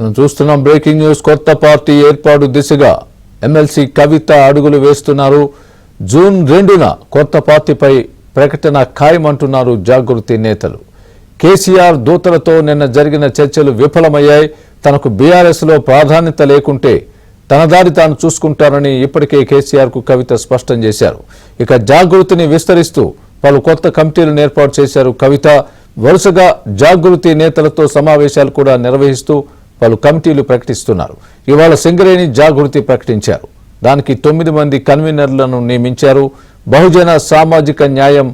మనం చూస్తున్నాం breaking news. కొత్త పార్టీ ఏర్పాటు దిశగా ఎమ్మెల్సీ కవిత అడుగులు వేస్తున్నారు. జూన్ 2న కొత్త పార్టీపై ప్రకటన ఖాయమంటున్నారు జాగృతి నేతలు. కేసీఆర్ దూతలతో నిన్న జరిగిన చర్చలు విఫలమయ్యాయి. తనకు బీఆర్ఎస్లో ప్రాధాన్యత లేకుంటే తన దారి తాను చూసుకుంటారని ఇప్పటికే కేసీఆర్కు కవిత స్పష్టం చేశారు. ఇక జాగృతిని విస్తరిస్తూ పలు కొత్త కమిటీలను ఏర్పాటు చేశారు కవిత. వరుసగా జాగృతి నేతలతో సమావేశాలు కూడా నిర్వహిస్తూ పలు కమిటీలు ప్రకటిస్తున్నారు. ఇవాళ సింగరేణి జాగృతి ప్రకటించారు. దానికి 9 మంది కన్వీనర్లను నియమించారు. బహుజన సామాజిక న్యాయం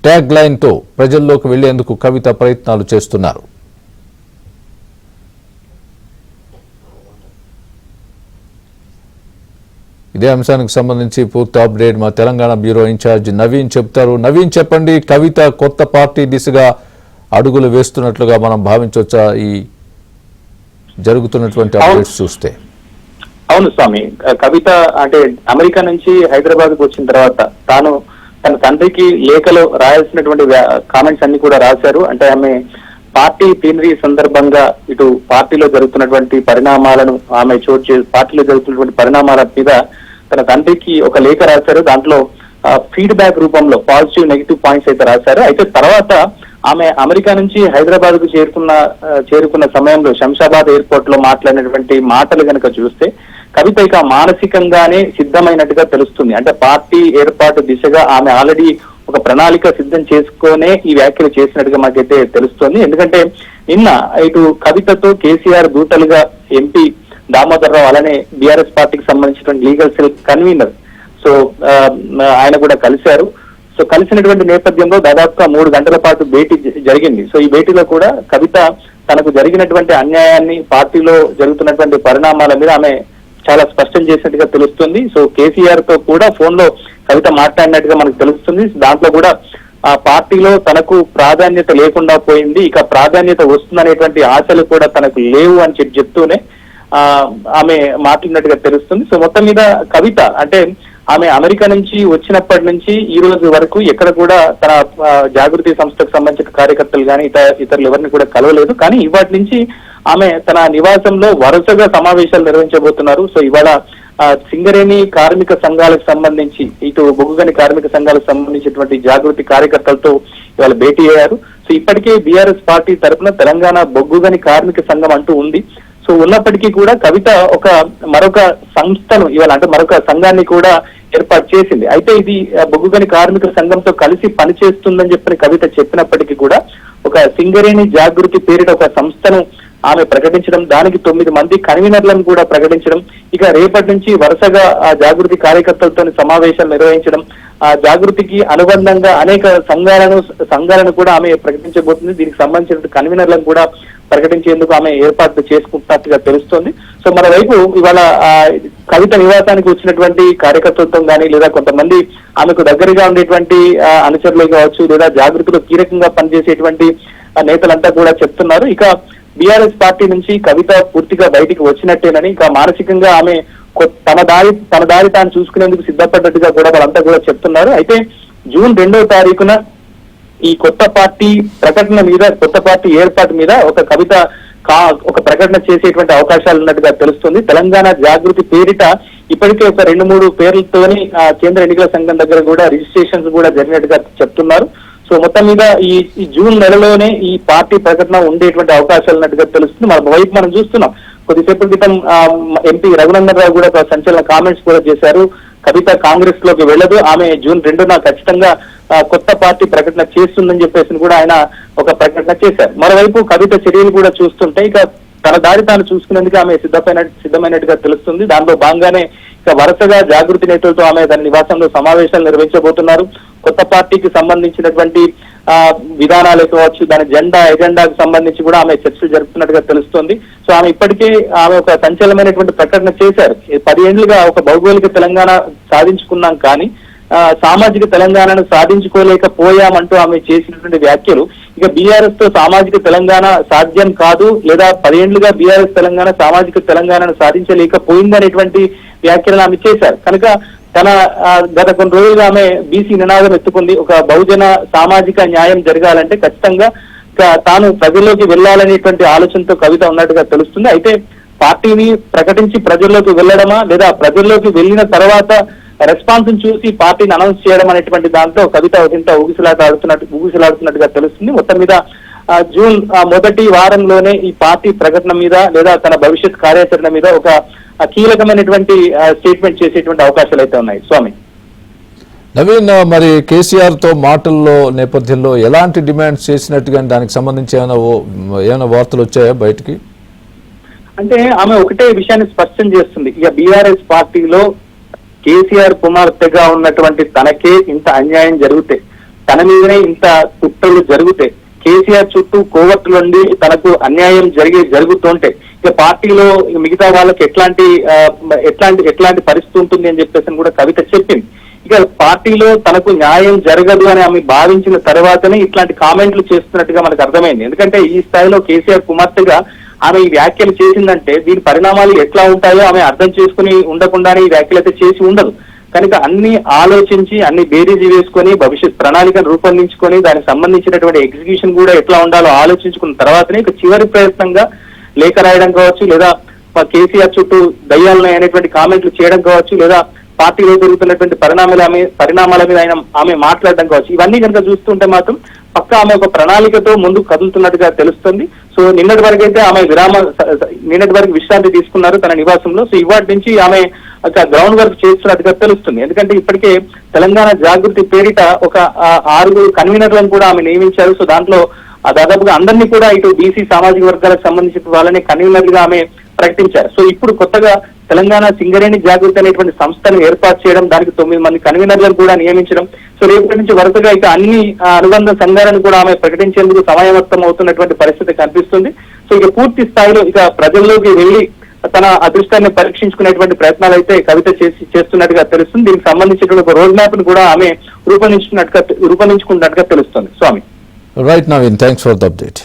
ట్యాగ్ లైన్తో ప్రజల్లోకి వెళ్లేందుకు కవిత ప్రయత్నాలు చేస్తున్నారు. ఇదే అంశానికి సంబంధించి పూర్తి అప్డేట్ మా తెలంగాణ బ్యూరో ఇన్ఛార్జ్ నవీన్ చెప్తారు. నవీన్, చెప్పండి, కవిత కొత్త పార్టీ దిశగా అడుగులు వేస్తున్నట్లుగా మనం భావించవచ్చా ఈ జరుగుతున్నటువంటి అప్డేట్స్ చూస్తే? అవును స్వామి, కవిత అంటే అమెరికా నుంచి హైదరాబాద్ కు వచ్చిన తర్వాత తాను తన తండ్రికి లేఖలో రాయాల్సినటువంటి కామెంట్స్ అన్ని కూడా రాశారు. అంటే ఆమె పార్టీ ప్లీనరీ సందర్భంగా ఇటు పార్టీలో జరుగుతున్నటువంటి పరిణామాలను పార్టీలో జరుగుతున్నటువంటి పరిణామాల మీద తన తండ్రికి ఒక లేఖ రాశారు. దాంట్లో ఫీడ్బ్యాక్ రూపంలో పాజిటివ్ నెగిటివ్ పాయింట్స్ అయితే రాశారు. అయితే తర్వాత ఆమె అమెరికా నుంచి హైదరాబాద్ కు చేరుకున్న సమయంలో శంషాబాద్ ఎయిర్పోర్ట్ లో మాట్లాడినటువంటి మాటలు కనుక చూస్తే కవిత ఇక మానసికంగానే సిద్ధమైనట్టుగా తెలుస్తుంది. అంటే పార్టీ ఏర్పాటు దిశగా ఆమె ఆల్రెడీ ఒక ప్రణాళిక సిద్ధం చేసుకునే ఈ వ్యాఖ్యలు చేసినట్టుగా మాకైతే తెలుస్తోంది. ఎందుకంటే నిన్న ఇటు కవితతో కేసీఆర్ దూతలుగా ఎంపీ దామోదర్ రావు అలానే బీఆర్ఎస్ పార్టీకి సంబంధించినటువంటి లీగల్ సెల్ కన్వీనర్ ఆయన కూడా కలిశారు. సో కలిసినటువంటి నేపథ్యంలో దాదాపుగా 3 గంటల పాటు భేటీ జరిగింది. సో ఈ భేటీలో కూడా కవిత తనకు జరిగినటువంటి అన్యాయాన్ని, పార్టీలో జరుగుతున్నటువంటి పరిణామాల మీద ఆమె చాలా స్పష్టం చేసినట్టుగా తెలుస్తుంది. సో కేసీఆర్ తో కూడా ఫోన్ లో కవిత మాట్లాడినట్టుగా మనకు తెలుస్తుంది. దాంట్లో కూడా ఆ పార్టీలో తనకు ప్రాధాన్యత లేకుండా పోయింది, ఇక ప్రాధాన్యత వస్తుందనేటువంటి ఆశలు కూడా తనకు లేవు అని చెప్తూనే ఆమె మాట్లాడినట్టుగా తెలుస్తుంది. సో మొత్తం మీద కవిత అంటే ఆమె అమెరికా నుంచి వచ్చినప్పటి నుంచి ఈ రోజు వరకు ఎక్కడ కూడా తన జాగృతి సంస్థకు సంబంధించిన కార్యకర్తలు కానీ ఇతరులు ఎవరిని కూడా కలవలేదు. కానీ ఇవాటి నుంచి ఆమె తన నివాసంలో వరుసగా సమావేశాలు నిర్వహించబోతున్నారు. సో ఇవాళ సింగరేణి కార్మిక సంఘాలకు సంబంధించి ఇటు బొగ్గుగని కార్మిక సంఘాలకు సంబంధించినటువంటి జాగృతి కార్యకర్తలతో ఇవాళ భేటీ అయ్యారు. సో ఇప్పటికే బీఆర్ఎస్ పార్టీ తరఫున తెలంగాణ బొగ్గుగని కార్మిక సంఘం అంటూ ఉంది. సో ఉన్నప్పటికీ కూడా కవిత మరొక సంస్థను ఇవాళ అంటే మరొక సంఘాన్ని కూడా ఏర్పాటు చేసింది. అయితే ఇది బొగ్గుగని కార్మిక సంఘంతో కలిసి పనిచేస్తుందని చెప్పని కవిత చెప్పినప్పటికీ కూడా ఒక సింగరేణి జాగృతి పేరిట ఒక సంస్థను ఆమె ప్రకటించడం, దానికి 9 మంది కన్వీనర్లను కూడా ప్రకటించడం, ఇక రేపటి నుంచి వరుసగా ఆ జాగృతి కార్యకర్తలతో సమావేశాలు నిర్వహించడం, ఆ జాగృతికి అనుబంధంగా అనేక సంఘాలను కూడా ఆమె ప్రకటించబోతుంది. దీనికి సంబంధించిన కన్వీనర్లను కూడా ప్రకటించేందుకు ఆమె ఏర్పాట్లు చేసుకుంటున్నట్టుగా తెలుస్తోంది. సో మరోవైపు ఇవాళ కవిత నివాసానికి వచ్చినటువంటి కార్యకర్తలతో కానీ లేదా కొంతమంది ఆమెకు దగ్గరగా ఉండేటువంటి అనుచరులు కావచ్చు లేదా జాగృతిలో కీలకంగా పనిచేసేటువంటి నేతలంతా కూడా చెప్తున్నారు ఇక బీఆర్ఎస్ పార్టీ నుంచి కవిత పూర్తిగా బయటికి వచ్చినట్టేనని, ఇక మానసికంగా ఆమె తన దారి తాను చూసుకునేందుకు సిద్ధపడ్డట్టుగా కూడా వాళ్ళంతా కూడా చెప్తున్నారు. అయితే జూన్ 2వ తారీఖున ఈ కొత్త పార్టీ ప్రకటన మీద, కొత్త పార్టీ ఏర్పాటు మీద కవిత ఒక ప్రకటన చేసేటువంటి అవకాశాలు ఉన్నట్టుగా తెలుస్తుంది. తెలంగాణ జాగృతి పేరిట ఇప్పటికే ఒక 2-3 పేర్లతోని కేంద్ర ఎన్నికల సంఘం దగ్గర కూడా రిజిస్ట్రేషన్స్ కూడా జరిగినట్టుగా చెప్తున్నారు. సో మొత్తం మీద ఈ జూన్ నెలలోనే ఈ పార్టీ ప్రకటన ఉండేటువంటి అవకాశాలు ఉన్నట్టుగా తెలుస్తుంది. మరోవైపు మనం చూస్తున్నాం కొద్దిసేపటి క్రితం ఎంపీ రఘునందన్ రావు కూడా ఒక సంచలన కామెంట్స్ కూడా చేశారు. కవిత కాంగ్రెస్ లోకి వెళ్ళదు, ఆమె జూన్ 2న ఖచ్చితంగా కొత్త పార్టీ ప్రకటన చేస్తుందని చెప్పేసి కూడా ఆయన ఒక ప్రకటన చేశారు. మరోవైపు కవిత చర్యలు కూడా చూస్తుంటే ఇక తన దారి తాను చూసుకునేందుకు ఆమె సిద్ధమైనట్టుగా తెలుస్తుంది. దానిలో భాగంగానే ఇక వరుసగా జాగృతి నేతలతో ఆమె తన నివాసంలో సమావేశాలు నిర్వహించబోతున్నారు. కొత్త పార్టీకి సంబంధించినటువంటి విధానాలు కావచ్చు, దాని ఎజెండాకు సంబంధించి కూడా ఆమె చర్చలు జరుపుతున్నట్టుగా తెలుస్తోంది. సో ఆమె ఇప్పటికే ఆమె ఒక సంచలనమైనటువంటి ప్రకటన చేశారు. 10 ఏళ్లుగా ఒక భౌగోళిక తెలంగాణ సాధించుకున్నాం కానీ సామాజిక తెలంగాణను సాధించుకోలేకపోయామంటూ ఆమె చేసినటువంటి వ్యాఖ్యలు ఇక బీఆర్ఎస్ తో సామాజిక తెలంగాణ సాధ్యం కాదు, లేదా 10 ఏళ్లుగా బీఆర్ఎస్ తెలంగాణ సామాజిక తెలంగాణను సాధించలేకపోయిందనేటువంటి వ్యాఖ్యలను ఆమె చేశారు. కనుక తన గత కొన్ని రోజులుగా ఆమె బీసీ నినాదం ఎత్తుకుంది. ఒక బహుజన సామాజిక న్యాయం జరగాలంటే ఖచ్చితంగా తాను ప్రజల్లోకి వెళ్ళాలనేటువంటి ఆలోచనతో కవిత ఉన్నట్టుగా తెలుస్తుంది. అయితే పార్టీని ప్రకటించి ప్రజల్లోకి వెళ్ళడమా లేదా ప్రజల్లోకి వెళ్ళిన తర్వాత రెస్పాన్స్ చూసి పార్టీని అనౌన్స్ చేయడం అనేటువంటి దాంట్లో కవిత ఇంత ఊగిసలాడుతున్నట్టుగా తెలుస్తుంది. మొత్తం మీద జూన్ మొదటి వారంలోనే ఈ పార్టీ ప్రకటన మీద లేదా తన భవిష్యత్ కార్యాచరణ మీద ఒక కీలకమైనటువంటి స్టేట్మెంట్ చేసేటువంటి అవకాశాలు అయితే ఉన్నాయి. స్వామి నవీన్, మరి కేసీఆర్ తో మాటల్లో నేపథ్యంలో ఎలాంటి డిమాండ్స్ చేసినట్టుగా దానికి సంబంధించి ఏమైనా వార్తలు వచ్చాయా బయటికి? అంటే ఆమె ఒకటే విషయాన్ని స్పష్టం చేస్తుంది. ఇక బీఆర్ఎస్ పార్టీలో కేసీఆర్ కుమార్తెగా ఉన్నటువంటి తనకే ఇంత అన్యాయం జరిగితే, తన మీదనే ఇంత కుట్రలు జరిగితే, కేసీఆర్ చుట్టూ కోవట్టులుండి తనకు అన్యాయం జరుగుతుంటే ఇక పార్టీలో మిగతా వాళ్ళకి ఎట్లాంటి పరిస్థితి ఉంటుంది అని చెప్పేసి కూడా కవిత చెప్పింది. ఇక పార్టీలో తనకు న్యాయం జరగదు అని ఆమె భావించిన తర్వాతనే ఇట్లాంటి కామెంట్లు చేస్తున్నట్టుగా మనకు అర్థమైంది. ఎందుకంటే ఈ స్థాయిలో కేసీఆర్ కుమార్తెగా ఆమె ఈ వ్యాఖ్యలు చేసిందంటే దీని పరిణామాలు ఎట్లా ఉంటాయో ఆమె అర్థం చేసుకుని ఉండకుండానే ఈ వ్యాఖ్యలు అయితే చేసి ఉండదు. కనుక అన్ని ఆలోచించి అన్ని బేరీజీ వేసుకొని భవిష్యత్ ప్రణాళికను రూపొందించుకొని దానికి సంబంధించినటువంటి ఎగ్జిక్యూషన్ కూడా ఎట్లా ఉండాలో ఆలోచించుకున్న తర్వాతనే ఇక చివరి ప్రయత్నంగా లేఖ రాయడం కావచ్చు, లేదా కేసీఆర్ చుట్టూ దయ్యాలున్నాయి అనేటువంటి కామెంట్లు చేయడం కావచ్చు, లేదా పార్టీలో జరుగుతున్నటువంటి పరిణామాల మీద ఆమె మాట్లాడడం కావచ్చు. ఇవన్నీ కనుక చూస్తుంటే మాత్రం పక్క ఆమె ఒక ప్రణాళికతో ముందుకు కదులుతున్నట్టుగా తెలుస్తుంది. సో నిన్నటి వరకు విశ్రాంతి తీసుకున్నారు తన నివాసంలో. సో ఇవాటి నుంచి ఆమె గ్రౌండ్ వర్క్ చేస్తున్నట్టుగా తెలుస్తుంది. ఎందుకంటే ఇప్పటికే తెలంగాణ జాగృతి పేరిట ఒక 6 కన్వీనర్లను కూడా ఆమె నియమించారు. సో దాంట్లో దాదాపుగా అందరినీ కూడా ఇటు బీసీ సామాజిక వర్గాలకు సంబంధించిన వాళ్ళని కన్వీనర్లుగా ఆమె ప్రకటించారు. సో ఇప్పుడు కొత్తగా తెలంగాణ సింగరేణి జాగృతి అనేటువంటి సంస్థను ఏర్పాటు చేయడం, దానికి 9 మంది కన్వీనర్లను కూడా నియమించడం. సో రేపటి నుంచి వరుసగా ఇక అన్ని అనుబంధ సంఘాలను కూడా ఆమె ప్రకటించేందుకు సమయమత్తం అవుతున్నటువంటి పరిస్థితి కనిపిస్తుంది. సో ఇక పూర్తి స్థాయిలో ఇక ప్రజల్లోకి వెళ్లి తన అదృష్టాన్ని పరీక్షించుకునేటువంటి ప్రయత్నాలు అయితే కవిత చేస్తున్నట్టుగా తెలుస్తుంది. దీనికి సంబంధించినటువంటి ఒక రోడ్ మ్యాప్ ను కూడా ఆమె రూపొందించుకున్నట్టుగా తెలుస్తుంది. Swami right Naveen, thanks for the update.